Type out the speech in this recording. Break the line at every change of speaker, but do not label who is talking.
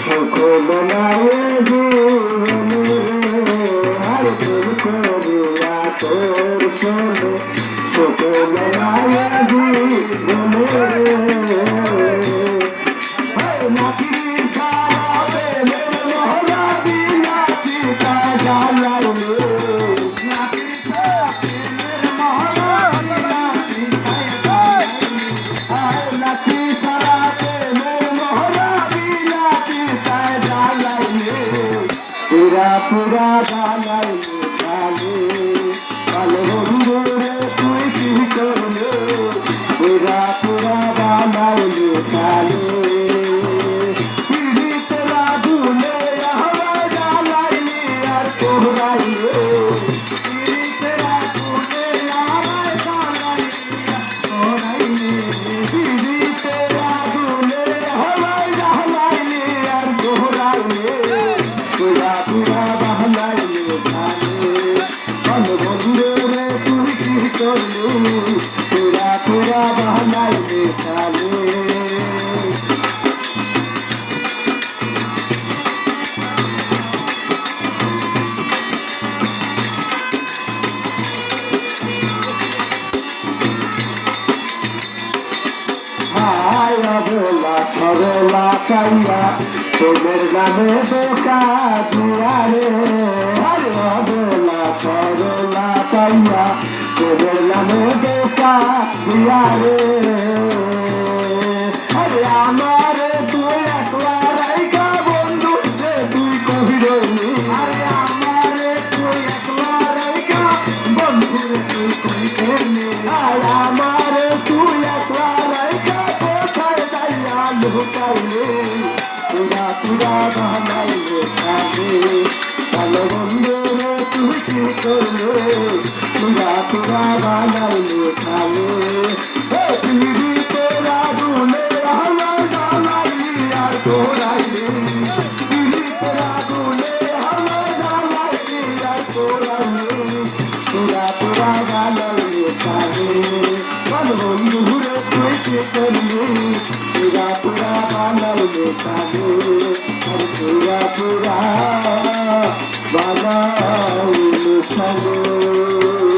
সুখ বানায় জীবনে আর প্রেম করিয়া তোর শোনে সুখ বানায় জীবনে নাকির খারাপে মহলা দিনা চিতা জ্বালাইলে নাকির খারাপে মহলা দিনা চিতা জ্বালাইলে নাকি খারাপে মহলা দিনা চিতা জ্বালাইলে পুরা পুরা জ্বালাইলে জ্বালে ভালো বন্ধু রে তুই কি করলে পুরা পুরা জ্বালাইলে জ্বালে पूरा पूरा बहनाई चाले बोला सरला कैया তোদের নামে বোকা দিয়া রে बोला सरला कैया তোদের নামে বোকা দিয়া রে আরে আমার তুই একলা রাইকা বন্ধু রে তুই কহিরে আরে আমার তুই একলা রাইকা বন্ধু রে তুই কহিরে আরে আমার তুই একলা রাইকা লুকাইলে পুরা পুরা বানাইলে খাবে ভালো বন্ধু রে তুই কি করলে পুরা পুরা বানাইলে খাবে পিড়ি তোরা দুলে আমার জ্বালাইলি আর তোরাইলে পিড়ি তোরা দুলে আমার জ্বালাইলি আর তোরাইলে পুরা পুরা বানাইলে খাবে ভালো বন্ধু রে তুই কি করলে पूरा पूरा बानाइले खाले और पूरा पूरा बानाइले खाले।